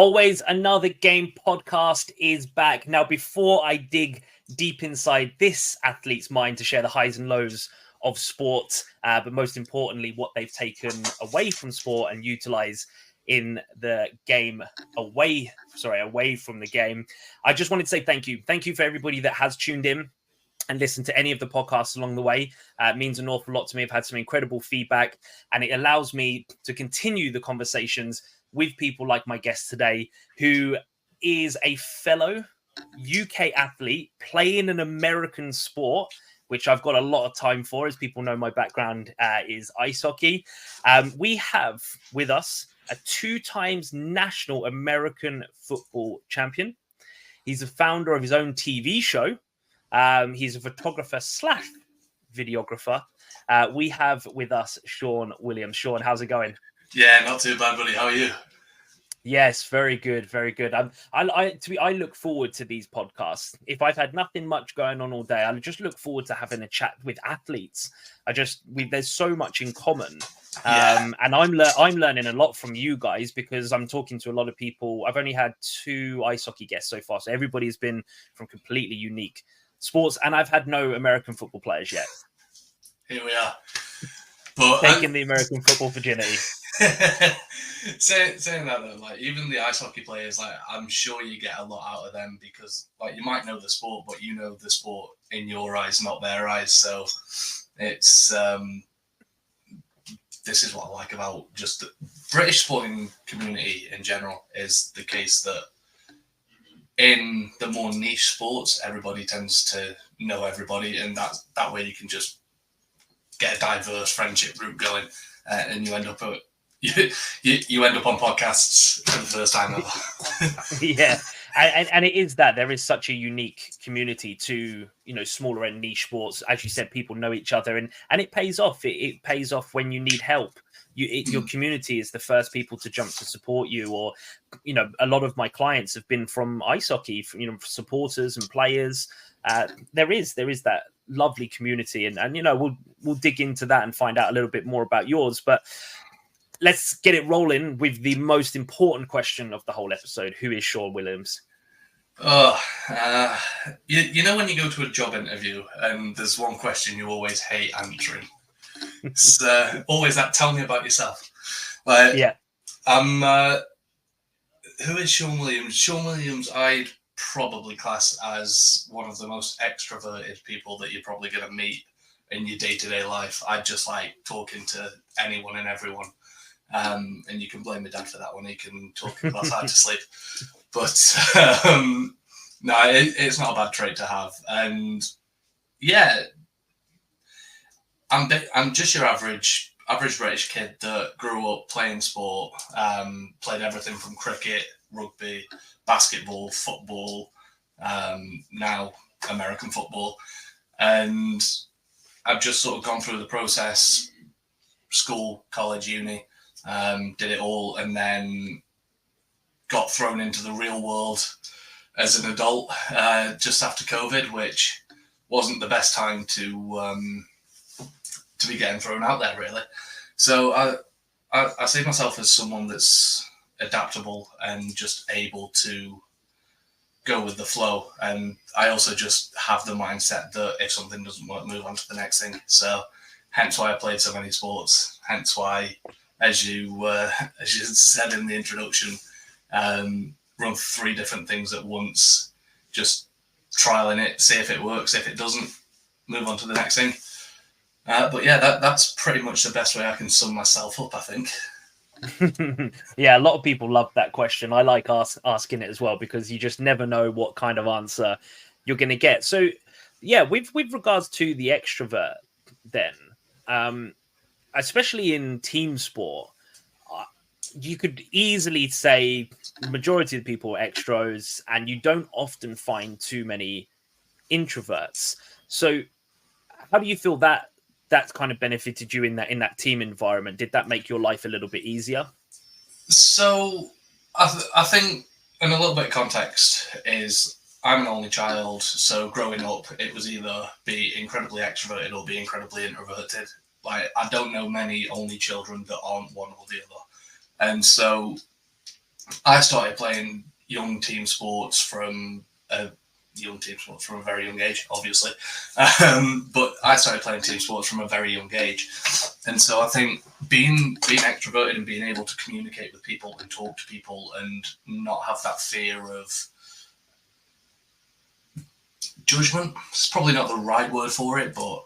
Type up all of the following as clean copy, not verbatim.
Always Another Game podcast is back. Now, before I dig deep inside this athlete's mind to share the highs and lows of sport, but most importantly, what they've taken away from sport and utilize in the game away from the game, I just wanted to say thank you. Thank you for everybody that has tuned in and listened to any of the podcasts along the way. It means an awful lot to me. I've had some incredible feedback, and it allows me to continue the conversations with people like my guest today, who is a fellow UK athlete playing an American sport, which I've got a lot of time for. As people know, my background is ice hockey. We have with us a 2 times national American football champion. He's a founder of his own TV show. He's a photographer / videographer. We have with us Shaun Williams. Shaun, how's it going? Yeah, not too bad, buddy. How are you? Yes, very good, very good. I look forward to these podcasts. If I've had nothing much going on all day, I just look forward to having a chat with athletes. There's so much in common, and I'm learning a lot from you guys because I'm talking to a lot of people. I've only had 2 ice hockey guests so far, so everybody's been from completely unique sports, and I've had no American football players yet. Here we are, but taking the American football virginity. saying that though, like even the ice hockey players, like I'm sure you get a lot out of them because like you might know the sport, but you know the sport in your eyes, not their eyes. So it's this is what I like about just the British sporting community in general, is the case that in the more niche sports, everybody tends to know everybody, and that way you can just get a diverse friendship group going, and you end up you end up on podcasts for the first time ever. Yeah, and it is that there is such a unique community to smaller and niche sports. As you said, people know each other, and it pays off. It pays off when you need help. Your community is the first people to jump to support you. Or a lot of my clients have been from ice hockey, supporters and players. There is that lovely community, and we'll dig into that and find out a little bit more about yours. But let's get it rolling with the most important question of the whole episode. Who is Shaun Williams? You know when you go to a job interview and there's one question you always hate answering? It's always that, tell me about yourself. Yeah. Who is Shaun Williams? Shaun Williams, I'd probably class as one of the most extroverted people that you're probably going to meet in your day-to-day life. I just like talking to anyone and everyone. And you can blame my dad for that one. He can talk himself out to sleep. But no, it's not a bad trait to have. And yeah, I'm just your average British kid that grew up playing sport, played everything from cricket, rugby, basketball, football, now American football. And I've just sort of gone through the process, school, college, uni, did it all, and then got thrown into the real world as an adult just after COVID, which wasn't the best time to be getting thrown out there, really. So I see myself as someone that's adaptable and just able to go with the flow. And I also just have the mindset that if something doesn't work, move on to the next thing. So hence why I played so many sports. Hence why, as you said in the introduction, run 3 different things at once, just trialing it, see if it works. If it doesn't, move on to the next thing. But yeah, that's pretty much the best way I can sum myself up, I think. Yeah, a lot of people love that question. I like asking it as well, because you just never know what kind of answer you're going to get. So yeah, with regards to the extrovert then, especially in team sport, you could easily say the majority of the people are extros, and you don't often find too many introverts. So how do you feel that's kind of benefited you in that team environment? Did that make your life a little bit easier? So I think, in a little bit of context, is I'm an only child. So growing up, it was either be incredibly extroverted or be incredibly introverted. Like, I don't know many only children that aren't one or the other. And so I started playing young team sports from a very young age, obviously. But I started playing team sports from a very young age, and so I think being extroverted and being able to communicate with people and talk to people and not have that fear of judgment, it's probably not the right word for it, but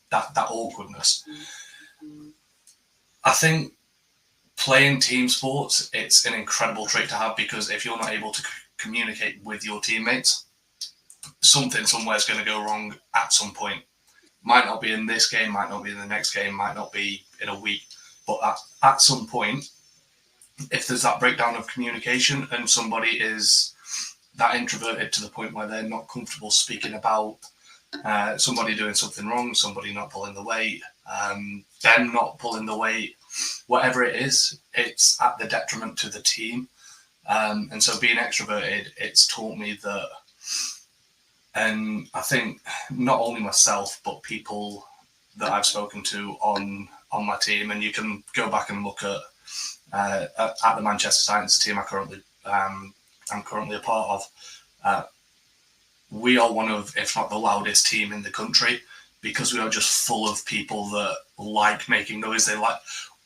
that awkwardness. I think playing team sports, it's an incredible trait to have, because if you're not able to communicate with your teammates, something somewhere is going to go wrong at some point. Might not be in this game, might not be in the next game, might not be in a week, but at some point, if there's that breakdown of communication and somebody is that introverted to the point where they're not comfortable speaking about somebody doing something wrong, somebody not pulling the weight, them not pulling the weight, whatever it is, it's at the detriment to the team. And so being extroverted, it's taught me that, and I think not only myself, but people that I've spoken to on my team, and you can go back and look at the Manchester Science team I'm currently a part of. We are one of, if not the loudest team in the country, because we are just full of people that like making noise.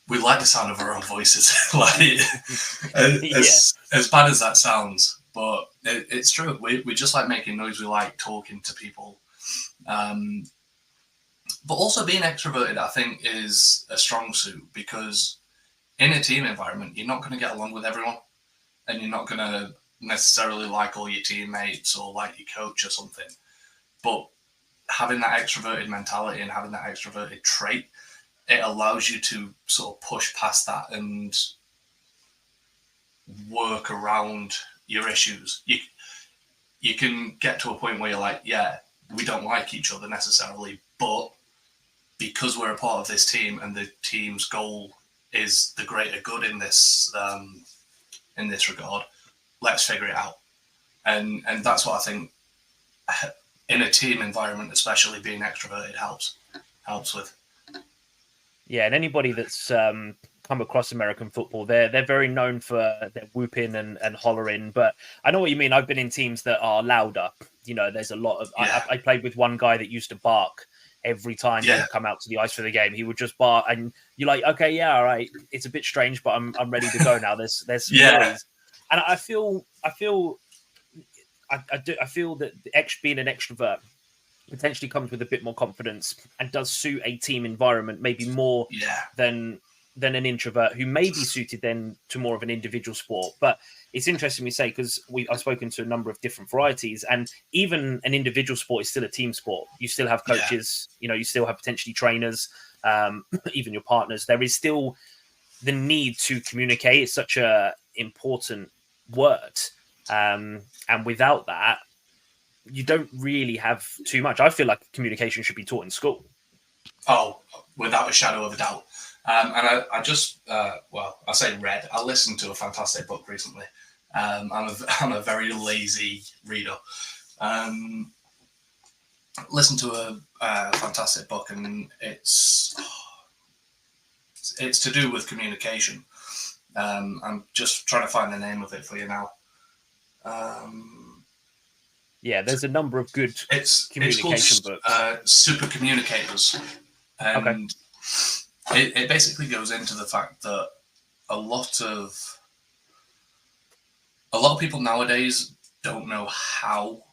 We like the sound of our own voices. As bad as that sounds, but it's true. We just like making noise. We like talking to people. But also being extroverted, I think, is a strong suit, because in a team environment, you're not going to get along with everyone, and you're not going to necessarily like all your teammates or like your coach or something. But having that extroverted mentality and having that extroverted trait, it allows you to sort of push past that and work around your issues. You can get to a point where you're like, yeah, we don't like each other necessarily, but because we're a part of this team and the team's goal is the greater good in this regard, let's figure it out. And that's what I think in a team environment, especially, being extroverted helps with. Yeah, and anybody that's come across American football, they're very known for their whooping and hollering. But I know what you mean. I've been in teams that are louder. There's a lot of. Yeah. I played with one guy that used to bark every time he would come out to the ice for the game. He would just bark, and you're like, okay, yeah, all right. It's a bit strange, but I'm ready to go now. There's some noise, and I feel that being an extrovert potentially comes with a bit more confidence and does suit a team environment maybe more than an introvert who may be suited then to more of an individual sport. But it's interesting we say, because I've spoken to a number of different varieties, and even an individual sport is still a team sport. You still have coaches, you still have potentially trainers, even your partners. There is still the need to communicate. It's such a important word. And without that, you don't really have too much. I feel like communication should be taught in school. Oh, without a shadow of a doubt. And I just, I say read. I listened to a fantastic book recently. I'm a very lazy reader. Listened to a fantastic book, and it's to do with communication. I'm just trying to find the name of it for you now. Yeah, there's a number of good communication books. Super Communicators. And it basically goes into the fact that a lot of people nowadays don't know how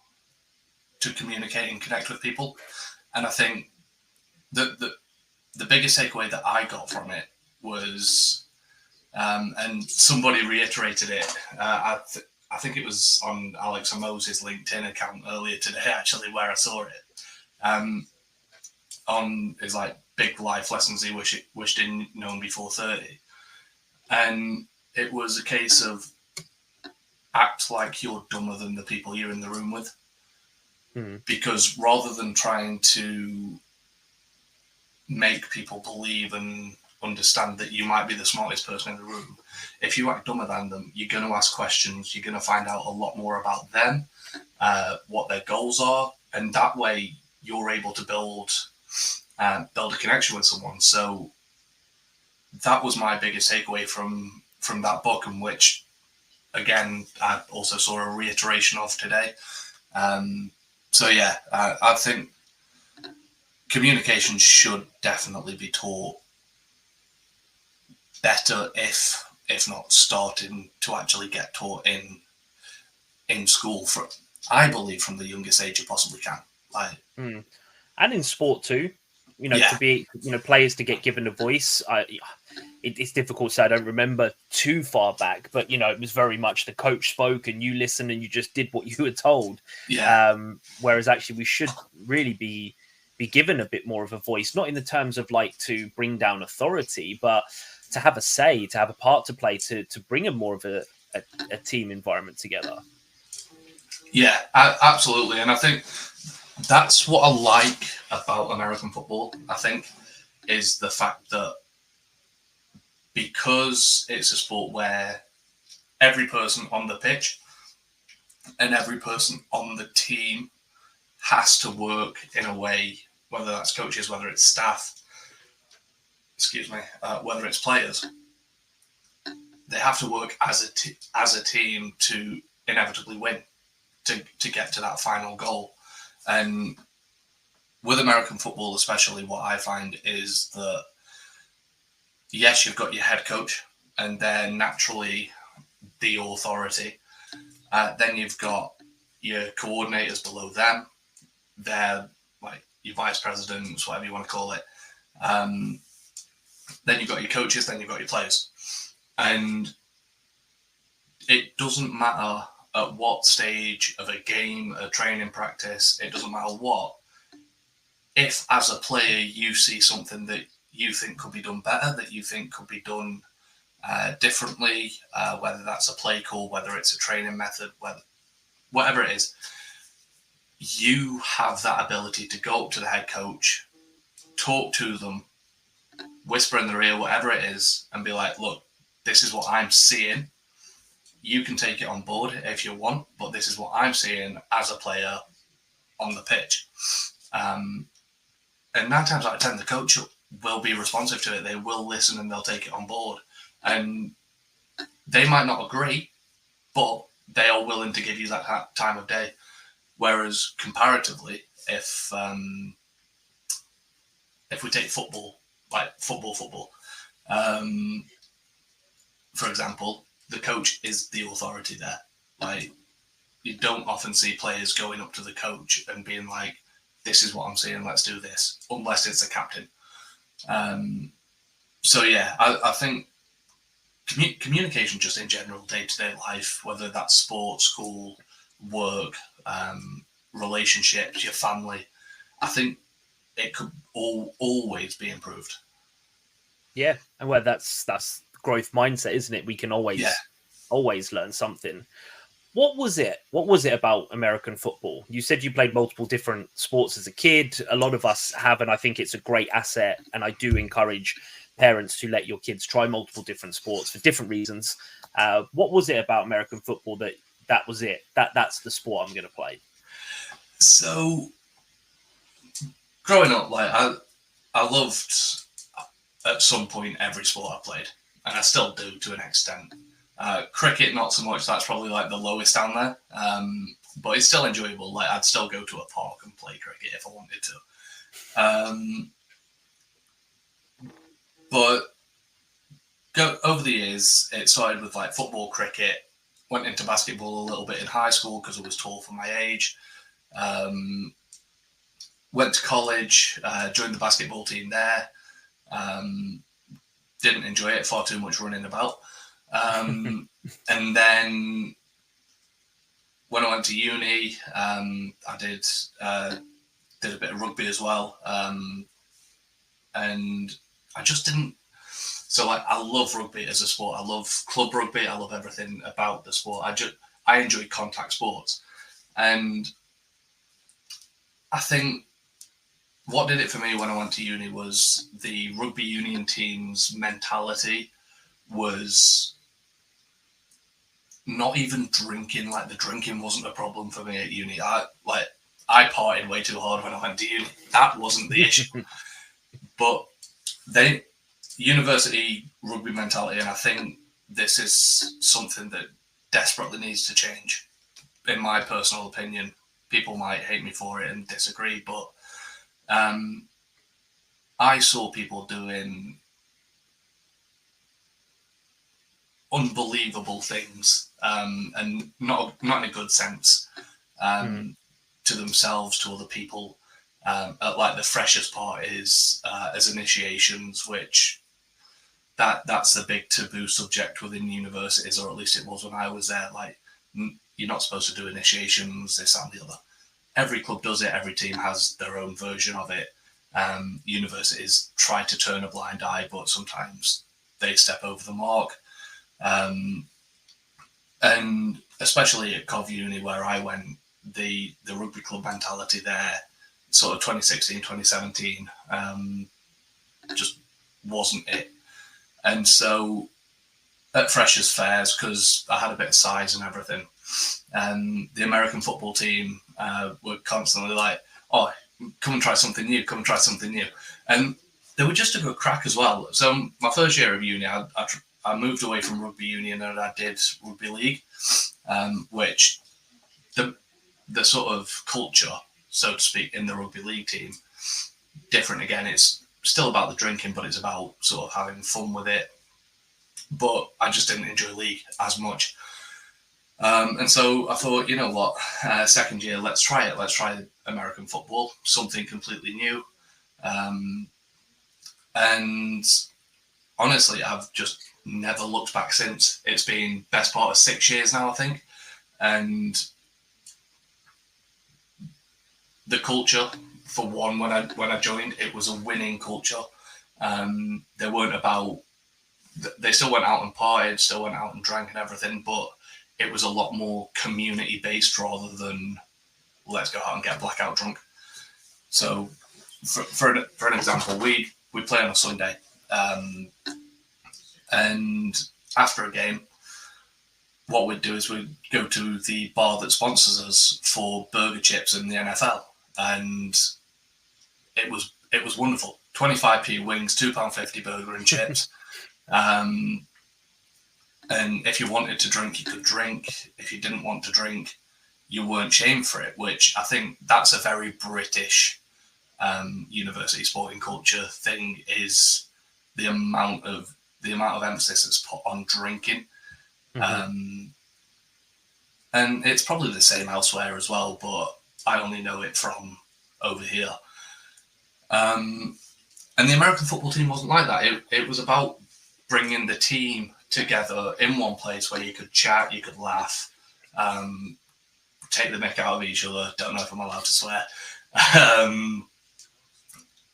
to communicate and connect with people. And I think that the biggest takeaway that I got from it was, and somebody reiterated it, I think it was on Alex Moses' LinkedIn account earlier today, actually, where I saw it. On his big life lessons he wished he'd known before 30. And it was a case of act like you're dumber than the people you're in the room with. Because rather than trying to make people believe and understand that you might be the smartest person in the room, if you act dumber than them, you're going to ask questions, you're going to find out a lot more about them, what their goals are, and that way you're able to build a connection with someone. So that was my biggest takeaway from that book, in which again, I also saw a reiteration of today. So yeah, I think communication should definitely be taught better, if not starting to actually get taught in school, for I believe from the youngest age you possibly can. Like, And in sport too, yeah, to be, players to get given a voice. It's difficult to say. I don't remember too far back, but it was very much the coach spoke and you listened and you just did what you were told. yeah, Whereas actually we should really be given a bit more of a voice, not in the terms of like to bring down authority, but to have a say, to have a part to play, to bring a more of a team environment together. yeah, absolutely. And I think that's what I like about American football. I think is the fact that because it's a sport where every person on the pitch and every person on the team has to work in a way, whether that's coaches, whether it's staff, whether it's players, they have to work as a team to inevitably win, to get to that final goal. And with American football, especially, what I find is that yes, you've got your head coach, and they're naturally the authority. Then you've got your coordinators below them. They're like your vice presidents, whatever you want to call it. Then you've got your coaches, then you've got your players. And it doesn't matter at what stage of a game, a training practice, it doesn't matter what. If as a player you see something that you think could be done better, that you think could be done differently, whether that's a play call, whether it's a training method, whatever it is, you have that ability to go up to the head coach, talk to them, whisper in their ear, whatever it is, and be like, look, this is what I'm seeing. You can take it on board if you want, but this is what I'm seeing as a player on the pitch. And 9 times out of 10, the coach will be responsive to it. They will listen and they'll take it on board. And they might not agree, but they are willing to give you that time of day. Whereas comparatively, if we take football, like football, for example, the coach is the authority there. Like, you don't often see players going up to the coach and being like, this is what I'm seeing, let's do this, unless it's a captain. So yeah, I think communication just in general, day-to-day life, whether that's sport, school, work, relationships, your family, I think it could always be improved. Yeah, and well, that's growth mindset, isn't it? We can always learn something. What was it? What was it about American football? You said you played multiple different sports as a kid. A lot of us have, and I think it's a great asset. And I do encourage parents to let your kids try multiple different sports for different reasons. What was it about American football that was it? That's the sport I'm going to play? So, growing up, like I loved at some point every sport I played, and I still do to an extent. Cricket, not so much. That's probably like the lowest down there. But it's still enjoyable. Like, I'd still go to a park and play cricket if I wanted to. But over the years, it started with like football, cricket. Went into basketball a little bit in high school because I was tall for my age. Went to college, joined the basketball team there. Didn't enjoy it, far too much running about. And then when I went to uni, I did a bit of rugby as well. And I just didn't. So, like, I love rugby as a sport. I love club rugby. I love everything about the sport. I enjoy contact sports. And I think what did it for me when I went to uni was the rugby union team's mentality was not even drinking. Like, the drinking wasn't a problem for me at uni. I partied way too hard when I went to uni. That wasn't the issue. But university rugby mentality, and I think this is something that desperately needs to change, in my personal opinion. People might hate me for it and disagree, but I saw people doing unbelievable things, and not in a good sense, to themselves, to other people. Like the freshest part is as initiations, which that's the big taboo subject within universities, or at least it was when I was there. Like, you're not supposed to do initiations, this, that, and the other. Every club does it. Every team has their own version of it. Universities try to turn a blind eye, but sometimes they step over the mark. And especially at Cov Uni, where I went, the rugby club mentality there, sort of 2016, 2017, just wasn't it. And so at Freshers' Fairs, because I had a bit of size and everything, the American football team were constantly like, oh, come and try something new, come and try something new. And they were just a good crack as well. So my first year of uni, I moved away from rugby union and I did rugby league, which the sort of culture, so to speak, in the rugby league team, different again. It's still about the drinking, but it's about sort of having fun with it. But I just didn't enjoy league as much. And so I thought, you know what, second year, let's try it. Let's try American football, something completely new. And honestly, I've just never looked back since. It's been best part of 6 years now, I think. And the culture, for one, when I joined, it was a winning culture. They weren't about, they still went out and partied, still went out and drank and everything, but it was a lot more community based rather than let's go out and get blackout drunk. So for an example, we play on a Sunday, and after a game, what we'd do is we'd go to the bar that sponsors us for burger chips in the NFL, and it was wonderful. 25p wings, £2.50 burger and chips. And if you wanted to drink, you could drink. If you didn't want to drink, you weren't shamed for it, which I think that's a very British university sporting culture thing, is the amount of emphasis that's put on drinking. And it's probably the same elsewhere as well, but I only know it from over here. And the American football team wasn't like that. It was about bringing the team together in one place where you could chat, you could laugh, take the mick out of each other. Don't know if I'm allowed to swear,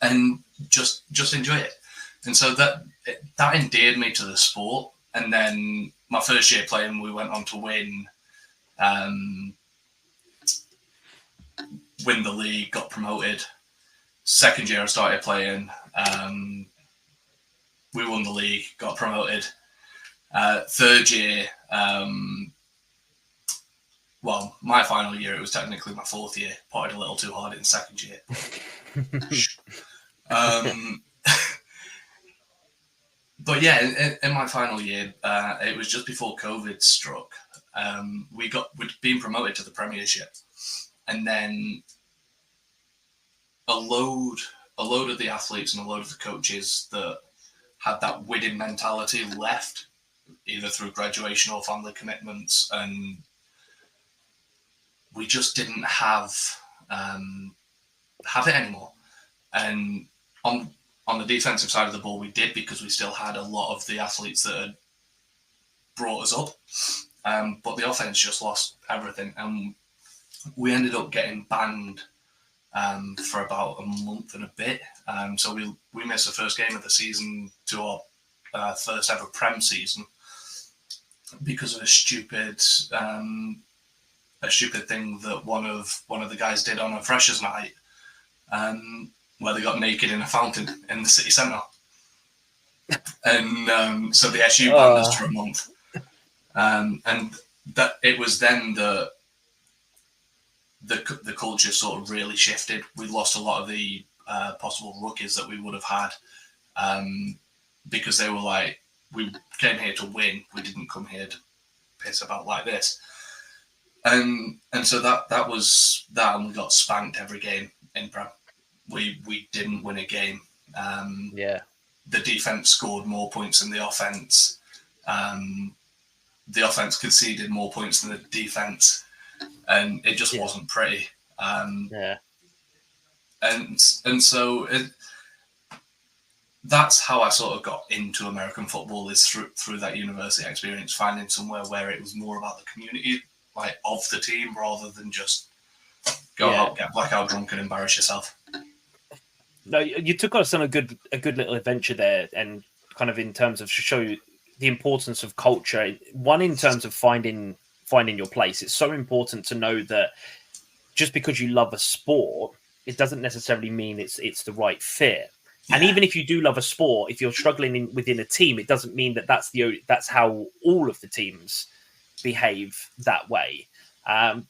and just enjoy it. And so that endeared me to the sport. And then my first year playing, we went on to win the league, got promoted. Second year I started playing, we won the league, got promoted. Third year, well, my final year, it was technically my fourth year, partied a little too hard in second year. But yeah, in my final year, it was just before COVID struck. We'd been promoted to the Premiership, and then a load of the athletes and a load of the coaches that had that winning mentality left, either through graduation or family commitments, and we just didn't have it anymore. And on the defensive side of the ball, we did, because we still had a lot of the athletes that had brought us up. But the offense just lost everything, and we ended up getting banned for about a month and a bit. So we missed the first game of the season to our first ever Prem season because of a stupid thing that one of the guys did on a freshers' night, where they got naked in a fountain in the city centre. And so the SU banned us for a month. And that it was then that the culture sort of really shifted. We lost a lot of the possible rookies that we would have had, because they were like, we came here to win. We didn't come here piss about like this. And so that was that, and we got spanked every game in Prem. We didn't win a game. Yeah. The defense scored more points than the offense. The offense conceded more points than the defense, and it just wasn't pretty. Yeah. And so that's how I sort of got into American football, is through that university experience, finding somewhere where it was more about the community, like of the team, rather than just go out, get blackout drunk, and embarrass yourself. No, you took us on a good little adventure there, and kind of in terms of show the importance of culture. One, in terms of finding your place. It's so important to know that just because you love a sport, it doesn't necessarily mean it's the right fit. Yeah. And even if you do love a sport, if you're struggling within a team, it doesn't mean that that's how all of the teams behave that way. And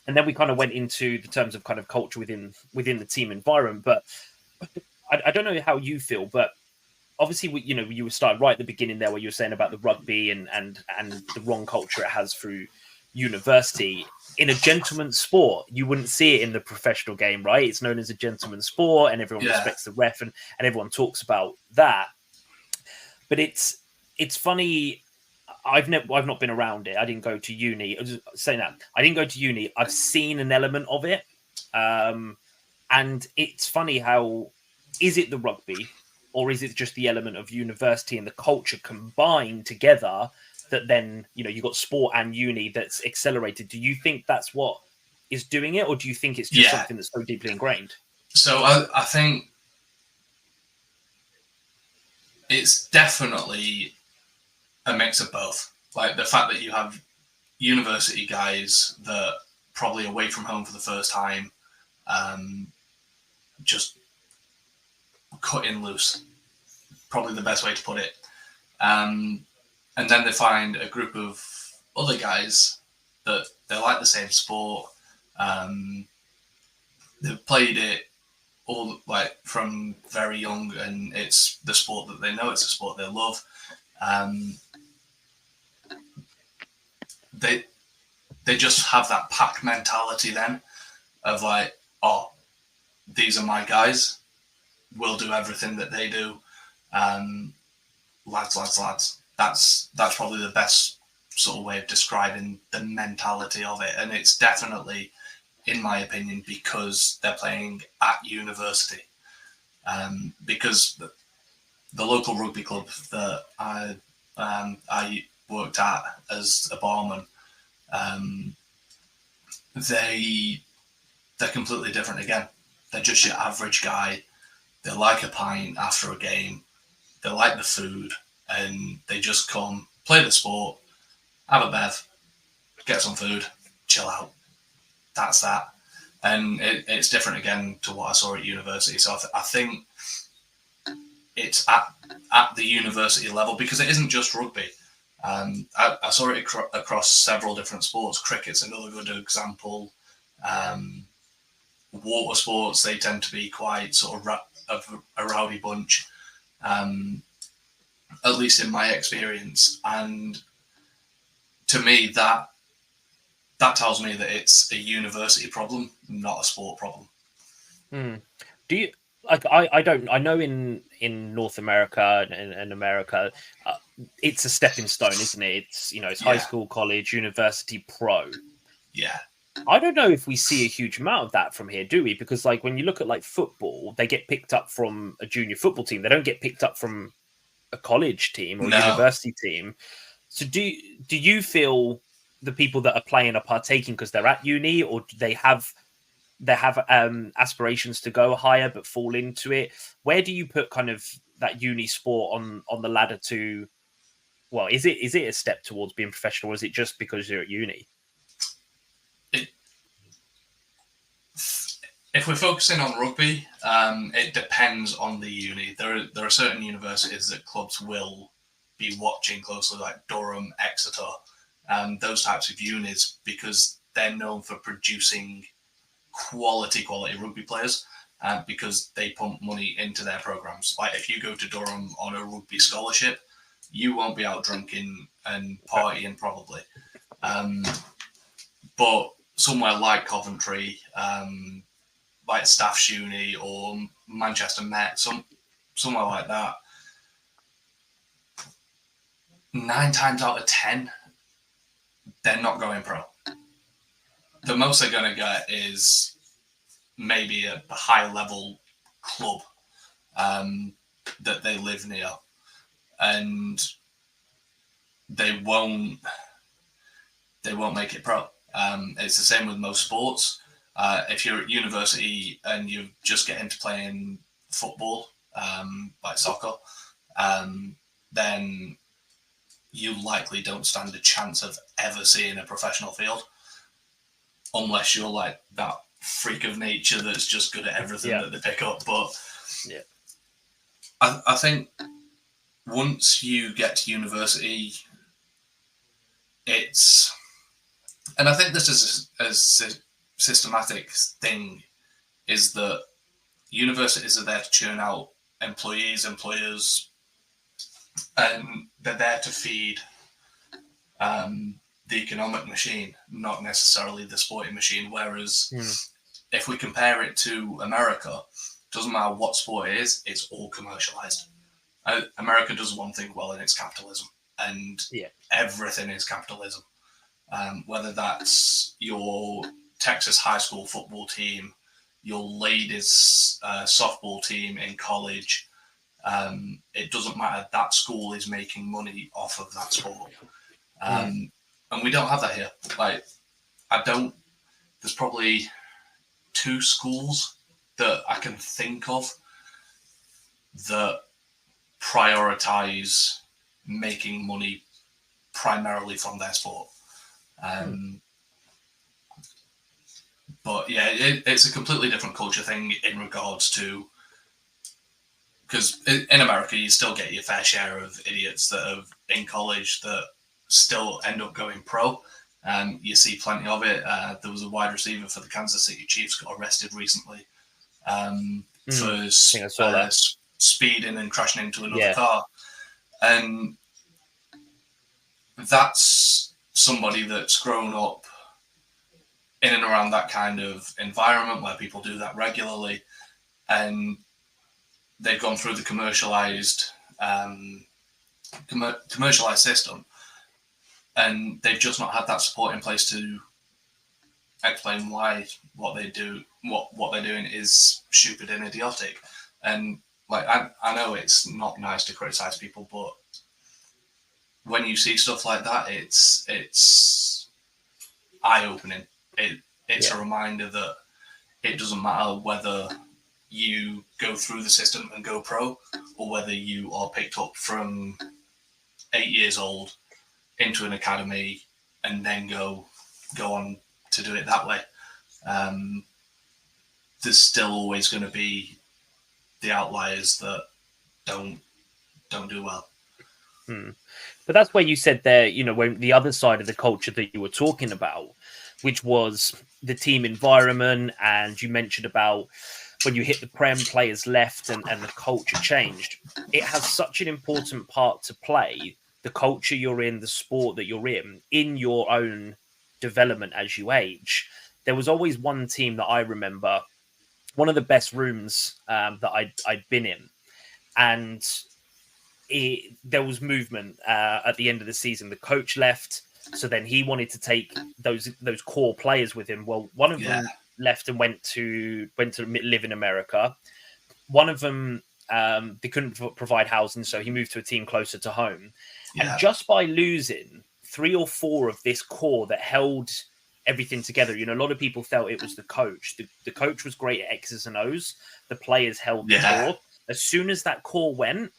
then we kind of went into the terms of kind of culture within the team environment. But I don't know how you feel, but obviously, you were starting right at the beginning there, where you were saying about the rugby and the wrong culture it has through university. In a gentleman's sport, you wouldn't see it in the professional game, right? It's known as a gentleman's sport, and everyone respects the ref, and everyone talks about that. But it's funny. I've not been around it. I didn't go to uni. I was saying that I didn't go to uni. I've seen an element of it, and it's funny how, is it the rugby, or is it just the element of university and the culture combined together that then, you got sport and uni that's accelerated? Do you think that's what is doing it, or do you think it's just something that's so deeply ingrained? So I think it's definitely a mix of both. Like the fact that you have university guys that probably away from home for the first time, just cutting loose, probably the best way to put it. And then they find a group of other guys that they like the same sport. They've played it all like from very young, and it's the sport that they know. It's a sport they love. They just have that pack mentality then of like, oh, these are my guys. We'll do everything that they do. Lads. That's probably the best sort of way of describing the mentality of it. And it's definitely, in my opinion, because they're playing at university. Because the local rugby club that I worked at as a barman, they're completely different again. They're just your average guy. They like a pint after a game. They like the food, and they just come, play the sport, have a bev, get some food, chill out. That's that. And it's different again to what I saw at university. So I think it's at the university level, because it isn't just rugby. I saw it across several different sports. Cricket's another good example. Water sports, they tend to be quite sort of a rowdy bunch, at least in my experience. And to me, that tells me that it's a university problem, not a sport problem. Do you like? I know in North America and America, it's a stepping stone, isn't it? It's high school, college, university, pro. Yeah. I don't know if we see a huge amount of that from here, do we? Because like when you look at like football, they get picked up from a junior football team. They don't get picked up from a college team or university team. So do you feel the people that are playing are partaking because they're at uni, or do they have aspirations to go higher but fall into it? Where do you put kind of that uni sport on the ladder to? Well, is it a step towards being professional, or is it just because you're at uni? If we're focusing on rugby, it depends on the uni. There are certain universities that clubs will be watching closely, like Durham, Exeter, those types of unis, because they're known for producing quality rugby players, because they pump money into their programs. Like if you go to Durham on a rugby scholarship, you won't be out drinking and partying probably. But somewhere like Coventry, like Staffs Uni or Manchester Met, somewhere like that, 9 times out of 10, they're not going pro. The most they're going to get is maybe a high level club that they live near, and they won't make it pro. It's the same with most sports. If you're at university and you just get into playing football, like soccer, then you likely don't stand a chance of ever seeing a professional field, unless you're like that freak of nature that's just good at everything that they pick up. But I think once you get to university, and I think this is a systematic thing, is that universities are there to churn out employees, employers, and they're there to feed the economic machine, not necessarily the sporting machine. Whereas if we compare it to America, doesn't matter what sport it is, it's all commercialized. America does one thing well, and it's capitalism, and everything is capitalism. Whether that's your Texas high school football team, your ladies softball team in college, it doesn't matter. That school is making money off of that sport. And we don't have that here. Like, there's probably 2 schools that I can think of that prioritize making money primarily from their sport. But yeah, it's a completely different culture thing in regards to, because in America you still get your fair share of idiots that are in college that still end up going pro. You see plenty of it. There was a wide receiver for the Kansas City Chiefs got arrested recently for speeding and crashing into another car. And that's somebody that's grown up in and around that kind of environment where people do that regularly, and they've gone through the commercialized system, and they've just not had that support in place to explain why what they're doing is stupid and idiotic. And like, I know it's not nice to criticize people, but when you see stuff like that, it's eye-opening. It's a reminder that it doesn't matter whether you go through the system and go pro, or whether you are picked up from 8 years old into an academy and then go on to do it that way. There's still always going to be the outliers that don't do well. But that's where you said there, when the other side of the culture that you were talking about, which was the team environment, and you mentioned about when you hit the Prem, players left and the culture changed. It has such an important part to play, the culture you're in, the sport that you're in your own development as you age. There was always one team that I remember, one of the best rooms that I'd been in, and there was movement at the end of the season. The coach left, so then he wanted to take those core players with him. Well, one of them left and went to live in America. One of them, they couldn't provide housing, so he moved to a team closer to home. And just by losing 3 or 4 of this core that held everything together, a lot of people felt it was the coach. The coach was great at X's and O's. The players held the core. As soon as that core went,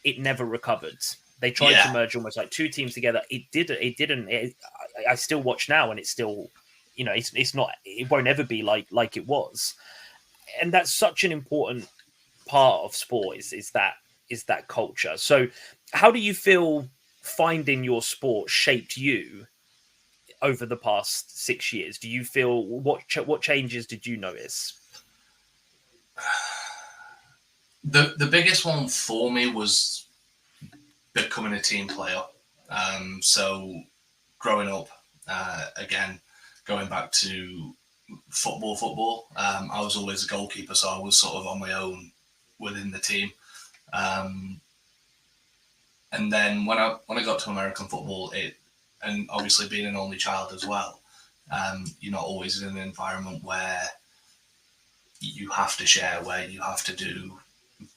it never recovered. They tried to merge almost like 2 teams together. It didn't. I still watch now, and it's still, it's not. It won't ever be like it was. And that's such an important part of sport is that culture. So, how do you feel finding your sport shaped you over the past 6 years? Do you feel what changes did you notice? The biggest one for me was becoming a team player. So growing up, Again, going back to football, I was always a goalkeeper, so I was sort of on my own within the team. And then when I got to American football, and obviously being an only child as well, you're not always in an environment where you have to share, where you have to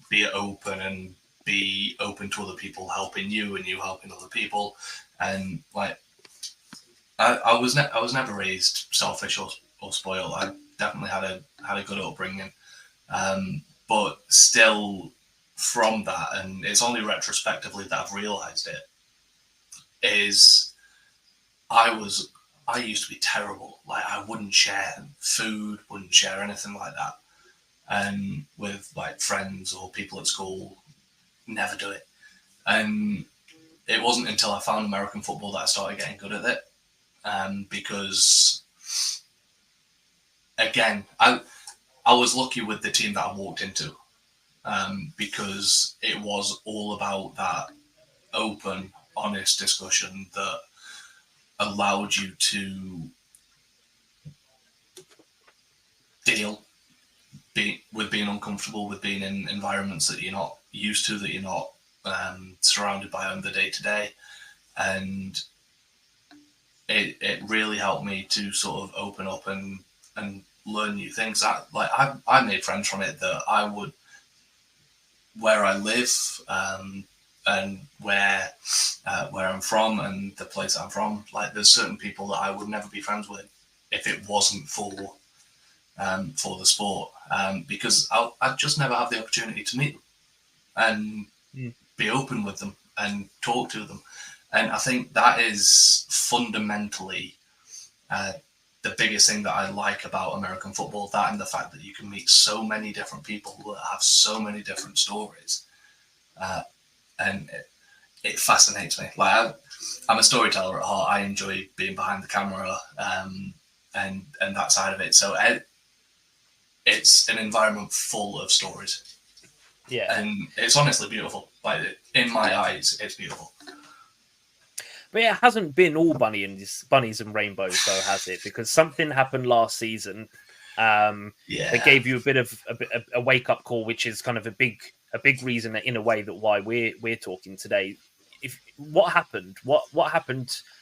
be open and be open to other people helping you and you helping other people. And like I was never raised selfish or spoiled. I definitely had a good upbringing, but still from that, and it's only retrospectively that I've realised it, is I used to be terrible. Like I wouldn't share food, wouldn't share anything like that, and with like friends or people at school, never do it. And it wasn't until I found American football that I started getting good at it. Because again, I was lucky with the team that I walked into, because it was all about that open, honest discussion that allowed you to deal with being uncomfortable, with being in environments that you're not used to, that you're not surrounded by on the day to day, and it really helped me to sort of open up and learn new things. I made friends from it that I would, where I live, and where I'm from and the place I'm from. Like there's certain people that I would never be friends with if it wasn't for the sport, because I'd just never have the opportunity to meet them and be open with them and talk to them. And I think that is fundamentally the biggest thing that I like about American football, that and the fact that you can meet so many different people that have so many different stories. And it fascinates me. Like I'm a storyteller at heart. I enjoy being behind the camera, and that side of it. So it's an environment full of stories. Yeah. And it's honestly beautiful. Like in my eyes, it's beautiful. But it hasn't been all bunnies and rainbows, though, has it? Because something happened last season that gave you a bit of a wake up call, which is kind of a big reason in a way that why we're talking today. What happened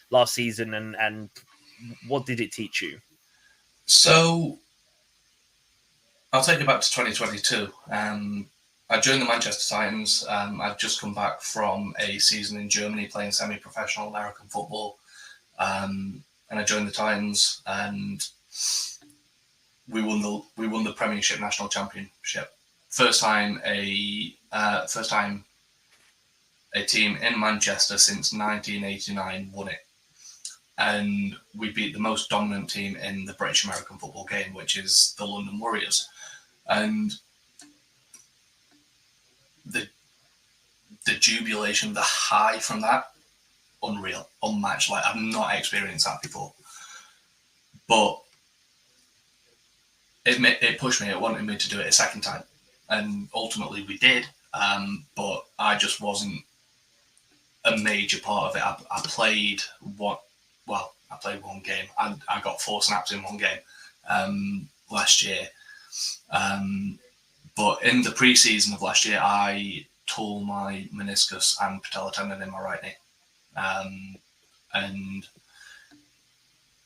last season, and what did it teach you? So I'll take you back to 2022. I joined the Manchester Titans. I've just come back from a season in Germany playing semi-professional American football, and I joined the Titans, and we won the Premiership National Championship. First time a team in Manchester since 1989 won it, and we beat the most dominant team in the British American football game, which is the London Warriors. And the jubilation, the high from that, unreal, unmatched. Like I've not experienced that before. But it pushed me. It wanted me to do it a second time, and ultimately we did. But I just wasn't a major part of it. I played one game. I got 4 snaps in one game last year. But in the pre-season of last year, I tore my meniscus and patella tendon in my right knee. And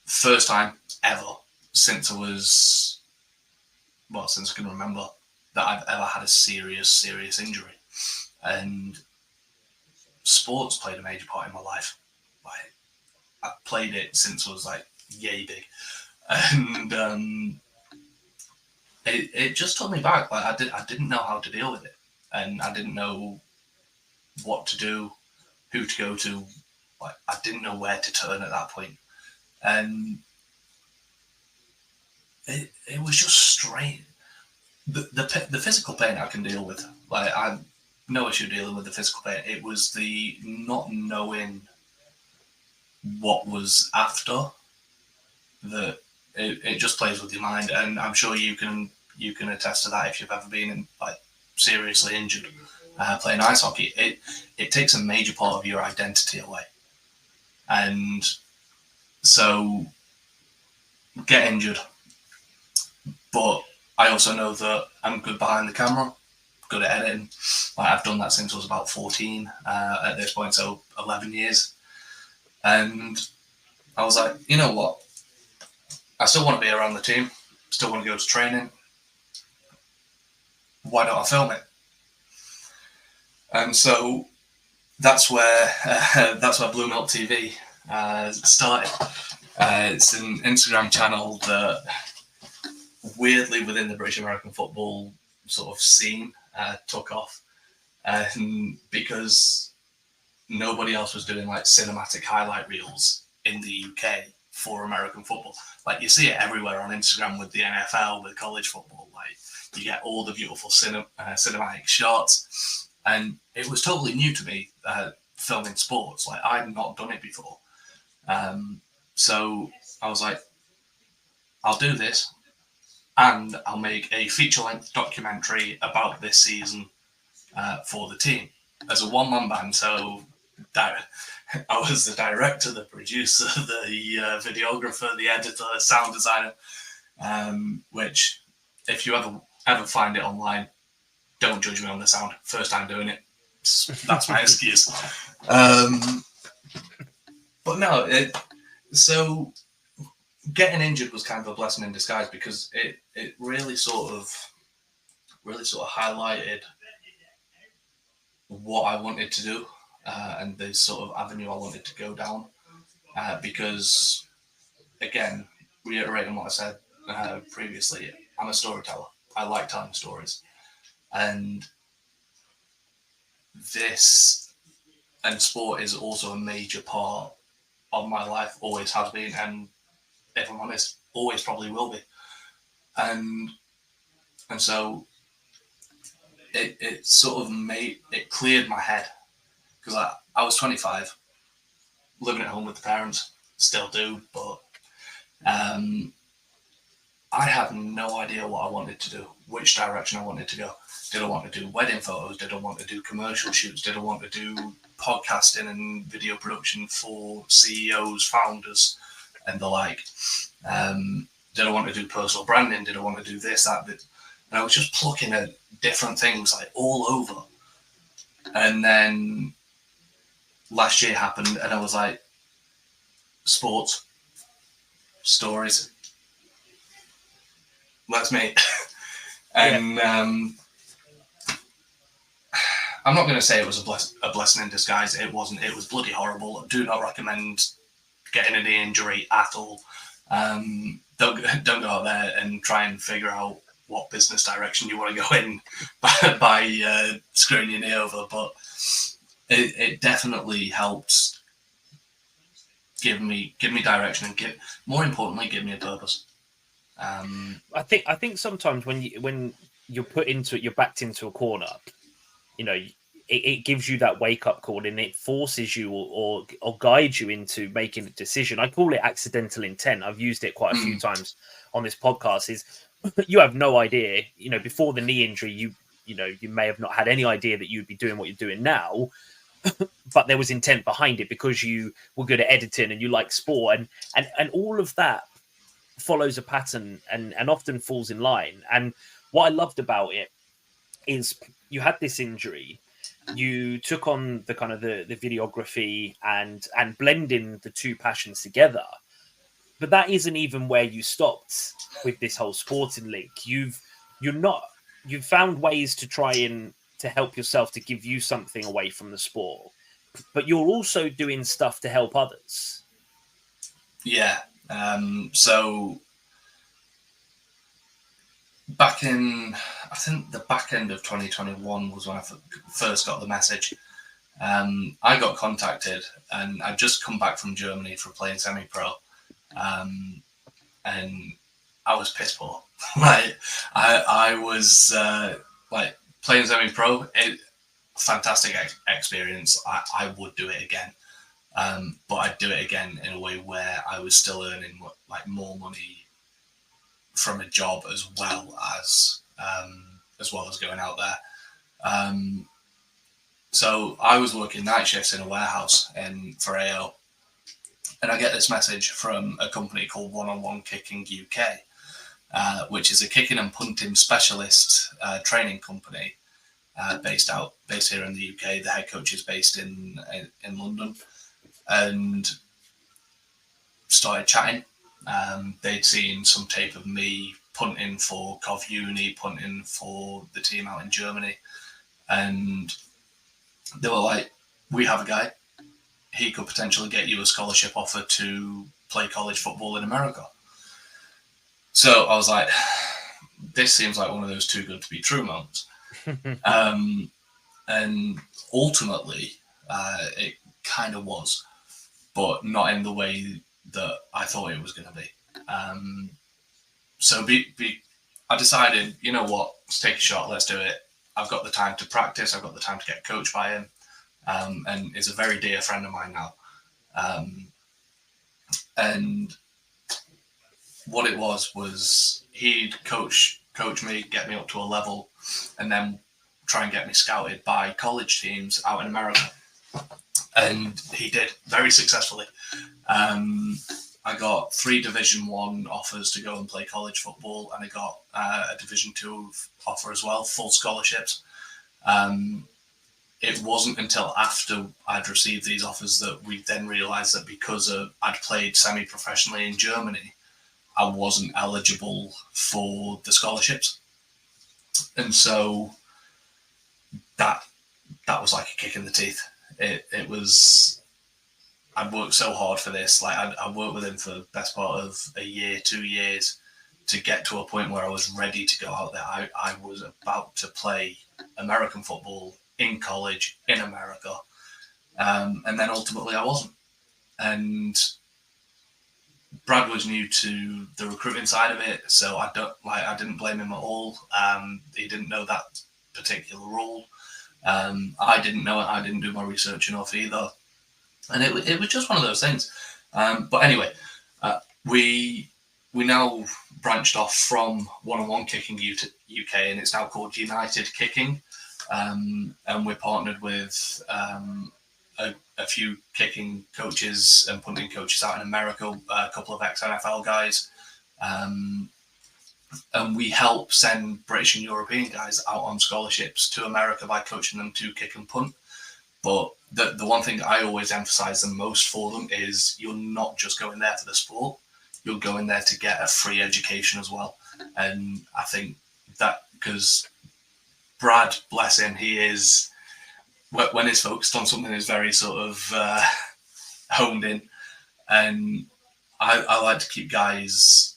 first time ever since since I can remember, that I've ever had a serious injury. And sports played a major part in my life. Like I played it since I was like yay big. And it just took me back. Like I didn't know how to deal with it, and I didn't know what to do, who to go to. Like I didn't know where to turn at that point, and it was just strange. The physical pain I can deal with. Like I no issue dealing with the physical pain. It was the not knowing what was after that. It just plays with your mind, and I'm sure you can attest to that if you've ever been seriously injured playing ice hockey. It takes a major part of your identity away, and So get injured, but I also know that I'm good behind the camera, good at editing. Like, I've done that since I was about 14 at this point, so 11 years. And I was like, you know what? I still want to be around the team, still want to go to training. Why don't I film it? And so that's where Blue Milk TV started. It's an Instagram channel that weirdly within the British American football sort of scene took off, because nobody else was doing like cinematic highlight reels in the UK for American football. Like, you see it everywhere on Instagram with the NFL, with college football. Like, you get all the beautiful cinematic shots, and it was totally new to me filming sports. Like, I'd not done it before, so I was like, I'll do this, and I'll make a feature-length documentary about this season for the team as a one-man band. So I was the director, the producer, the videographer, the editor, the sound designer, which, if you ever find it online, don't judge me on the sound. First time doing it. That's my excuse. But no, so getting injured was kind of a blessing in disguise, because it really sort of highlighted what I wanted to do, and the sort of avenue I wanted to go down, because, again, reiterating what I said previously, I'm a storyteller. I like telling stories, and sport is also a major part of my life, always has been, and if I'm honest, always probably will be. And so it sort of cleared my head, because I was 25, living at home with the parents, still do, but I had no idea what I wanted to do, which direction I wanted to go. Did I want to do wedding photos? Did I want to do commercial shoots? Did I want to do podcasting and video production for CEOs, founders, and the like? Did I want to do personal branding? Did I want to do this, that? And I was just plucking at different things, like, all over. And then last year happened, and I was like, sports, stories, that's me. And I'm not going to say it was a blessing in disguise. It wasn't. It was bloody horrible. I do not recommend getting any injury at all. Don't go out there and try and figure out what business direction you want to go in by screwing your knee over. But it definitely helped give me direction, and more importantly, give me a purpose. I think sometimes when you're put into it, you're backed into a corner. You know, it gives you that wake up call, and it forces you or guides you into making a decision. I call it accidental intent. I've used it quite a few times on this podcast. Is you have no idea. You know, before the knee injury, you may have not had any idea that you'd be doing what you're doing now. But there was intent behind it, because you were good at editing and you like sport, and all of that follows a pattern and often falls in line. And what I loved about it is you had this injury, you took on the kind of the videography and blending the two passions together. But that isn't even where you stopped with this whole sporting link. You've found ways to try and to help yourself, to give you something away from the sport, but you're also doing stuff to help others. Yeah. So back in, I think the back end of 2021 was when I first got the message. I got contacted, and I'd just come back from Germany for playing semi-pro, and I was piss poor. Like, I was like, playing semi-pro, fantastic experience. I would do it again, but I'd do it again in a way where I was still earning more money from a job, as well as going out there. So I was working night shifts in a warehouse for AO, And I get this message from a company called One-on-One Kicking UK, which is a kicking and punting specialist training company based here in the UK. The head coach is based in London, and started chatting. They'd seen some tape of me punting for Cov Uni, punting for the team out in Germany, and they were like, "We have a guy. He could potentially get you a scholarship offer to play college football in America." So I was like, "This seems like one of those too good to be true moments." And ultimately, it kind of was, but not in the way that I thought it was going to be. So I decided, you know what, let's take a shot, let's do it. I've got the time to practice, I've got the time to get coached by him, and is a very dear friend of mine now. And what it was he'd coach me, get me up to a level, and then try and get me scouted by college teams out in America. And he did very successfully. I got 3 Division 1 offers to go and play college football, and I got a Division 2 offer as well, full scholarships. It wasn't until after I'd received these offers that we then realised that because I'd played semi-professionally in Germany, I wasn't eligible for the scholarships. And so that was like a kick in the teeth. It was, I'd worked so hard for this. Like I worked with him for the best part of a year, 2 years, to get to a point where I was ready to go out there. I was about to play American football in college in America. And then ultimately I wasn't. And Brad was new to the recruiting side of it, so I didn't blame him at all. He didn't know that particular rule. I didn't know it. I didn't do my research enough either, and it was just one of those things. But anyway, we now branched off from One-on-One Kicking UK, and it's now called United Kicking, and we're partnered with a few kicking coaches and punting coaches out in America, a couple of ex-NFL guys. And we help send British and European guys out on scholarships to America by coaching them to kick and punt. But the one thing I always emphasize the most for them is you're not just going there for the sport, you're going there to get a free education as well. And I think that because Brad, bless him, he is, when he's focused on something, is very sort of honed in. And I like to keep guys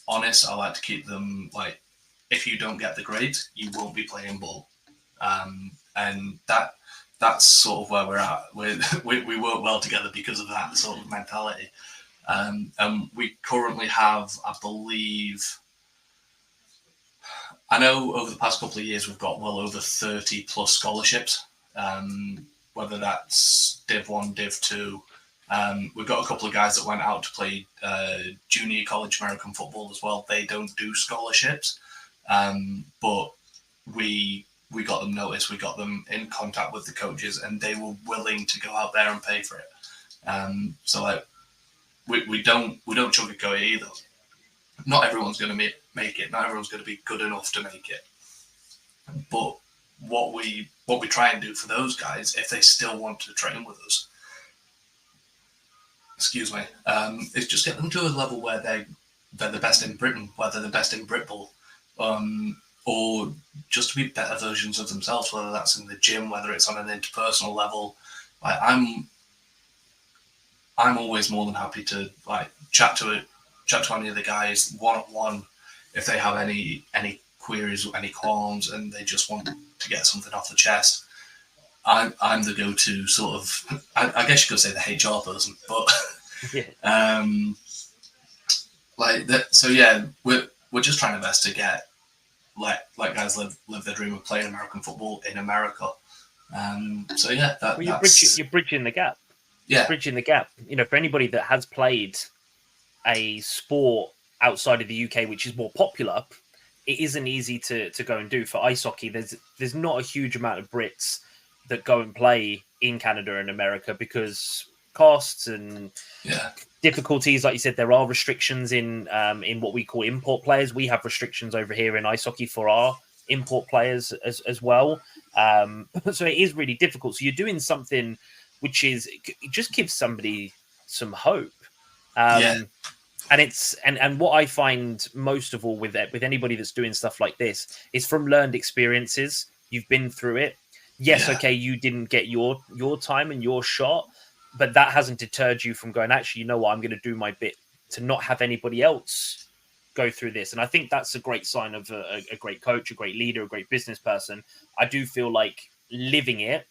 honest. I like to keep them like, if you don't get the grades, you won't be playing ball. And that's sort of where we're at. We work well together because of that sort of mentality. And we currently have, I believe, I know over the past couple of years we've got well over 30 plus scholarships, whether that's Div 1, Div 2. We've got a couple of guys that went out to play junior college American football as well. They don't do scholarships, but we got them noticed. We got them in contact with the coaches, and they were willing to go out there and pay for it. So like we don't sugarcoat it either. Not everyone's going to make it. Not everyone's going to be good enough to make it. But what we try and do for those guys, if they still want to train with us, is just get them to a level where they're the best in Britain, where they're the best in Britball, or just to be better versions of themselves, whether that's in the gym, whether it's on an interpersonal level. Like I'm always more than happy to like chat to any of the guys one-on-one if they have any queries or any qualms and they just want to get something off the chest. I'm the go-to sort of, I guess you could say the HR person, but yeah. Like that. So yeah, we're just trying our best to get let guys live their dream of playing American football in America. So yeah, you're bridging the gap. Yeah, bridging the gap. You know, for anybody that has played a sport outside of the UK, which is more popular, it isn't easy to go and do. For ice hockey, there's not a huge amount of Brits that go and play in Canada and America because costs and Yeah. difficulties. Like you said, there are restrictions in what we call import players. We have restrictions over here in ice hockey for our import players as well. So it is really difficult. So you're doing something which is, it just gives somebody some hope. And it's and what I find most of all with anybody that's doing stuff like this is from learned experiences. You've been through it. Yes, okay, you didn't get your time and your shot, but that hasn't deterred you from going, actually, you know what, I'm going to do my bit to not have anybody else go through this. And I think that's a great sign of a great coach, a great leader, a great business person. I do feel like living it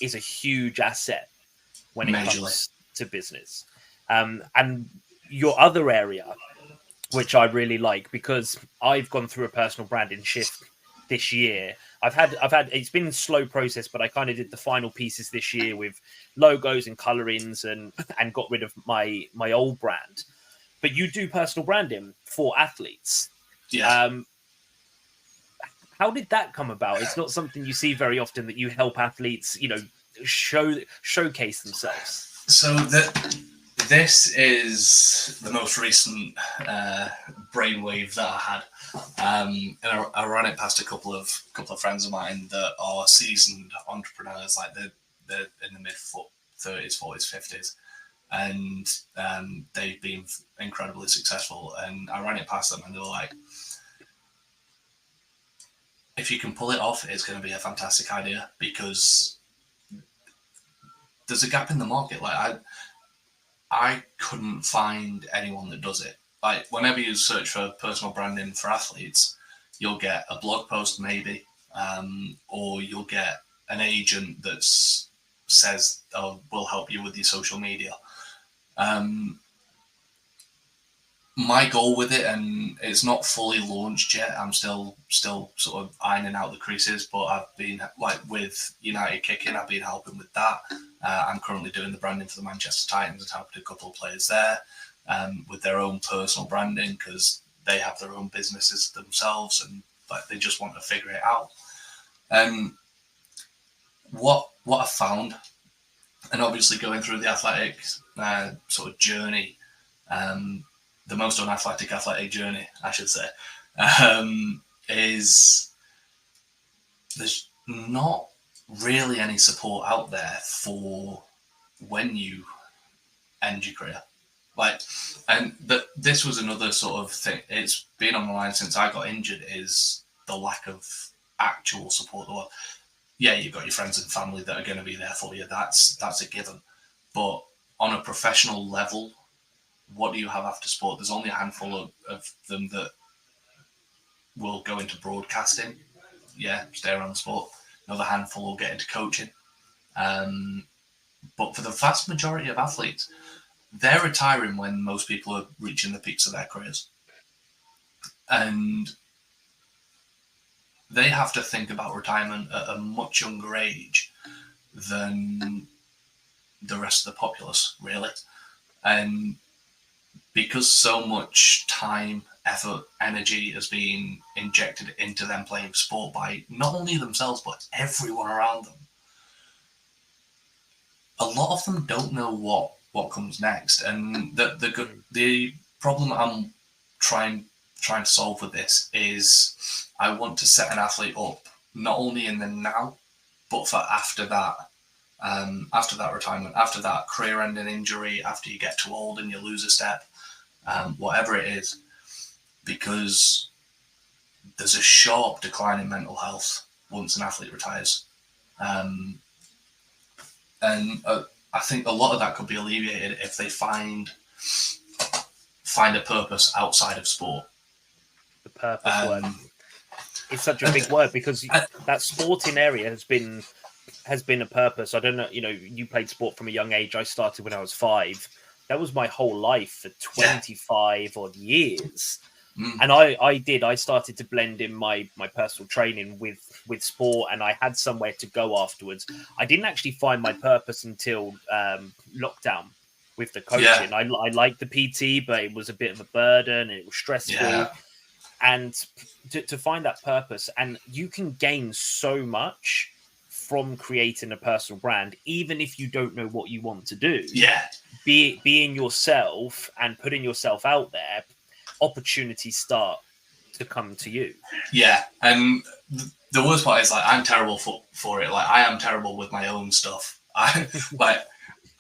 is a huge asset when it comes to business. And your other area, which I really like, because I've gone through a personal branding shift this year. I've had it's been a slow process, but I kind of did the final pieces this year with logos and colorings and got rid of my old brand. But you do personal branding for athletes. How did that come about? It's not something you see very often, that you help athletes, showcase themselves. So this is the most recent brainwave that I had, and I ran it past a couple of friends of mine that are seasoned entrepreneurs, like they're in the mid 30s, 40s, 50s, and they've been incredibly successful. And I ran it past them, and they were like, if you can pull it off, it's going to be a fantastic idea, because there's a gap in the market. Like I couldn't find anyone that does it. Like, whenever you search for personal branding for athletes, you'll get a blog post maybe, or you'll get an agent that says, "Oh, we'll help you with your social media." My goal with it, and it's not fully launched yet, I'm still sort of ironing out the creases, but I've been, like, with United Kicking, I've been helping with that. I'm currently doing the branding for the Manchester Titans and helping a couple of players there with their own personal branding, because they have their own businesses themselves, and like they just want to figure it out. What I found, and obviously going through the athletic sort of journey, the most unathletic athletic journey, I should say, is there's not really any support out there for when you end your career. Like, and this was another sort of thing. It's been on my mind since I got injured, is the lack of actual support. Well, yeah, you've got your friends and family that are going to be there for you. That's a given. But on a professional level, what do you have after sport? There's only a handful of them that will go into broadcasting. Yeah, stay around the sport. Another handful will get into coaching. But for the vast majority of athletes, they're retiring when most people are reaching the peaks of their careers. And they have to think about retirement at a much younger age than the rest of the populace, really. And because so much time, effort, energy has been injected into them playing sport by not only themselves, but everyone around them, a lot of them don't know what comes next. And the problem I'm trying to solve with this is, I want to set an athlete up not only in the now, but for after that retirement, after that career-ending injury, after you get too old and you lose a step, whatever it is, because there's a sharp decline in mental health once an athlete retires. And I think a lot of that could be alleviated if they find a purpose outside of sport. The purpose word. It's such a big word, because that sporting area has been a purpose. I don't know, you played sport from a young age. I started when I was 5. That was my whole life for 25 odd years. And I started to blend in my personal training with sport, and I had somewhere to go afterwards. I didn't actually find my purpose until lockdown with the coaching. I liked the PT, but it was a bit of a burden and it was stressful. And to find that purpose, and you can gain so much from creating a personal brand, even if you don't know what you want to do. Yeah. Being yourself and putting yourself out there, opportunities start to come to you. Yeah, and the worst part is, like, I'm terrible for it. Like, I am terrible with my own stuff. I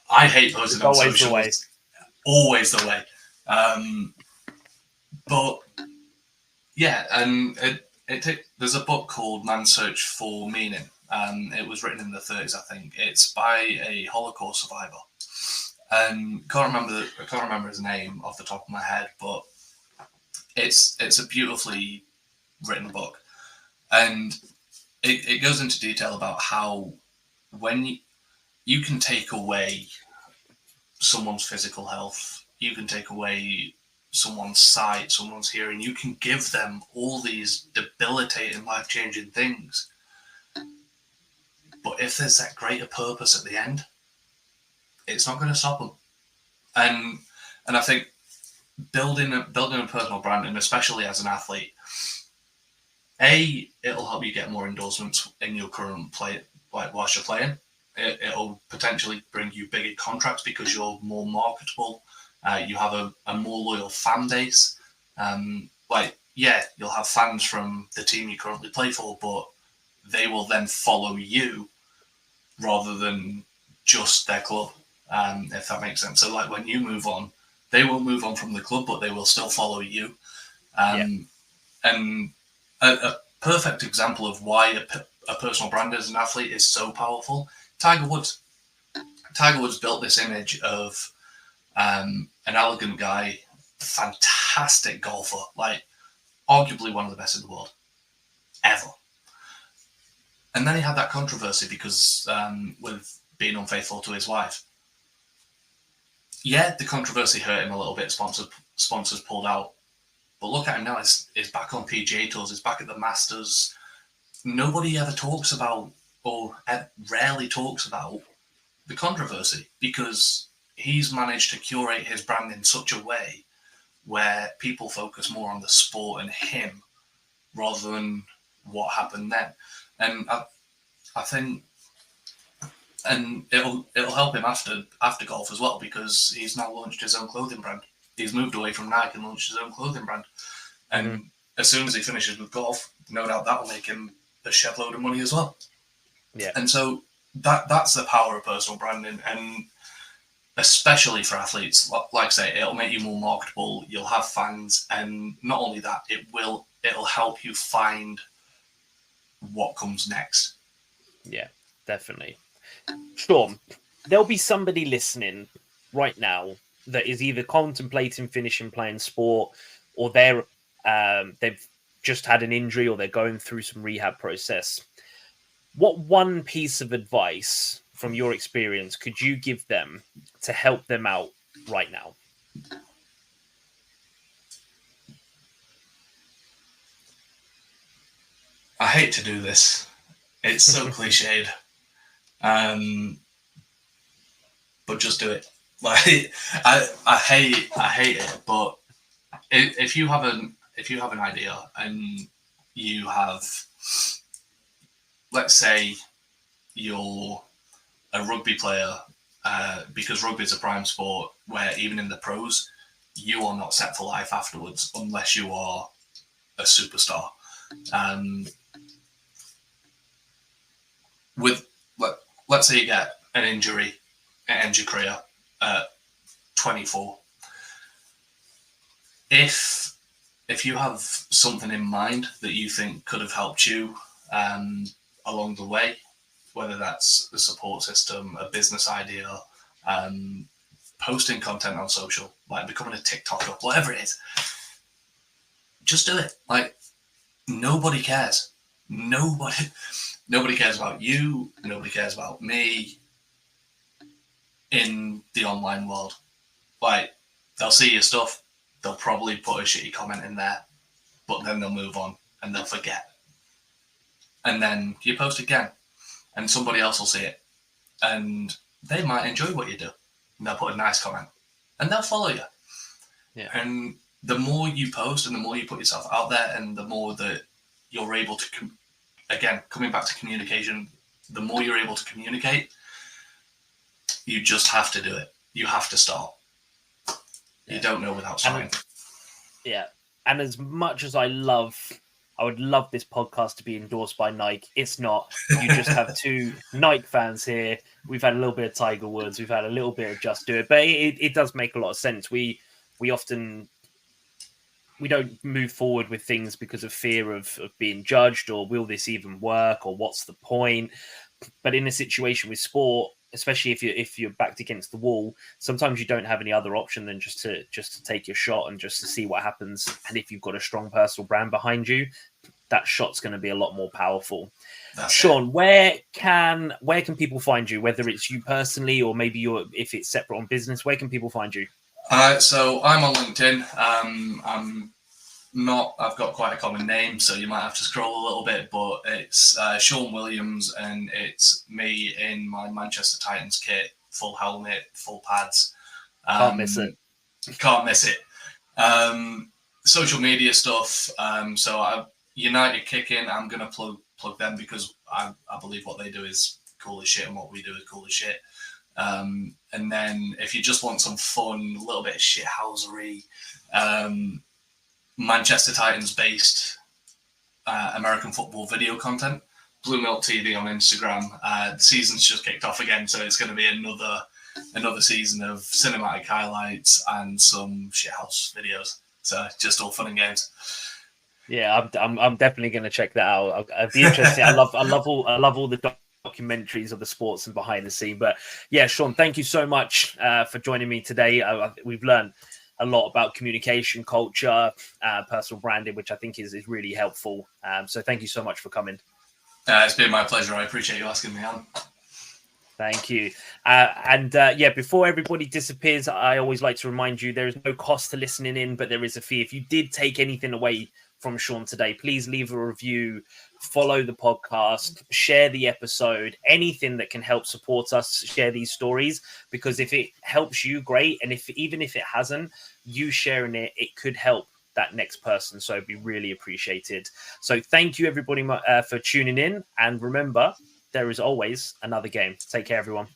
hate posting on Always the socials. way. Always the way. But yeah, and there's a book called Man's Search for Meaning. It was written in the 30s, I think. It's by a Holocaust survivor. I can't remember his name off the top of my head, but it's a beautifully written book, and it goes into detail about how when you can take away someone's physical health, you can take away someone's sight, someone's hearing, you can give them all these debilitating, life-changing things. But if there's that greater purpose at the end, it's not going to stop them. And I think building a personal brand, and especially as an athlete, it'll help you get more endorsements in your current play, like whilst you're playing. It'll potentially bring you bigger contracts because you're more marketable. You have a more loyal fan base. You'll have fans from the team you currently play for, but they will then follow you rather than just their club, if that makes sense. So, like, when you move on, they will move on from the club, but they will still follow you. And a perfect example of why a personal brand as an athlete is so powerful, Tiger Woods. Tiger Woods built this image of an elegant guy, fantastic golfer, like arguably one of the best in the world ever. And then he had that controversy because with being unfaithful to his wife. Yeah, the controversy hurt him a little bit. Sponsors pulled out. But look at him now. It's back on PGA Tours. It's back at the Masters. Nobody ever talks about, or rarely talks about, the controversy because he's managed to curate his brand in such a way where people focus more on the sport and him rather than what happened then. And I think, and it'll help him after golf as well because he's now launched his own clothing brand. He's moved away from Nike and launched his own clothing brand. And as soon as he finishes with golf, no doubt that'll make him a shed load of money as well. Yeah. And so that's the power of personal branding, and especially for athletes. Like I say, it'll make you more marketable. You'll have fans, and not only that, it'll help you find what comes next. Yeah, definitely. Shaun, there'll be somebody listening right now that is either contemplating finishing playing sport, or they've just had an injury, or they're going through some rehab process. What one piece of advice from your experience could you give them to help them out right now? I hate to do this. It's so cliched. But just do it. Like, I hate it. But if you have an idea and you have, let's say, you're a rugby player, because rugby is a prime sport where even in the pros, you are not set for life afterwards unless you are a superstar. Let's say you get an injury, it ends your career at 24. If you have something in mind that you think could have helped you along the way, whether that's a support system, a business idea, posting content on social, like becoming a TikToker, whatever it is, just do it. Like, nobody cares. Nobody cares about you. Nobody cares about me in the online world. Like, they'll see your stuff. They'll probably put a shitty comment in there, but then they'll move on and they'll forget. And then you post again and somebody else will see it and they might enjoy what you do. And they'll put a nice comment and they'll follow you. Yeah. And the more you post and the more you put yourself out there and the more that you're able to, again, coming back to communication, the more you're able to communicate, you just have to do it. You have to start. You don't know without trying. And as much as I would love this podcast to be endorsed by Nike. It's not. You just have two Nike fans here. We've had a little bit of Tiger Woods. We've had a little bit of Just Do It. But it does make a lot of sense. We often... we don't move forward with things because of fear of being judged, or will this even work, or what's the point? But in a situation with sport, especially if you're backed against the wall, sometimes you don't have any other option than just to take your shot and just to see what happens. And if you've got a strong personal brand behind you, that shot's going to be a lot more powerful. Shaun, where can people find you? Whether it's you personally, or maybe if it's separate on business, where can people find you? So I'm on LinkedIn. I've got quite a common name, so you might have to scroll a little bit, but it's Shaun Williams, and it's me in my Manchester Titans kit, full helmet, full pads. Can't miss it. Can't miss it. Social media stuff. So United Kicking, I'm going to plug them because I believe what they do is cool as shit, and what we do is cool as shit. And then if you just want some fun, a little bit of shithousery, Manchester Titans based American football video content, Blue Milk TV on Instagram. The season's just kicked off again, so it's going to be another season of cinematic highlights and some shithouse videos. So just all fun and games. Yeah, I'm definitely going to check that out. I'd be interested. I love all the documentaries of the sports and behind the scene. But yeah, Shaun, thank you so much for joining me today. We've learned a lot about communication, culture, personal branding, which I think is really helpful. So thank you so much for coming. It's been my pleasure. I appreciate you asking me on. Thank you. Before everybody disappears, I always like to remind you there is no cost to listening in, but there is a fee. If you did take anything away from Shaun today, please leave a review, follow the podcast, share the episode, anything that can help support us, share these stories, because if it helps you, great. And even if it hasn't, you sharing it could help that next person. So it'd be really appreciated. So thank you everybody for tuning in. And remember, there is always another game. Take care, everyone.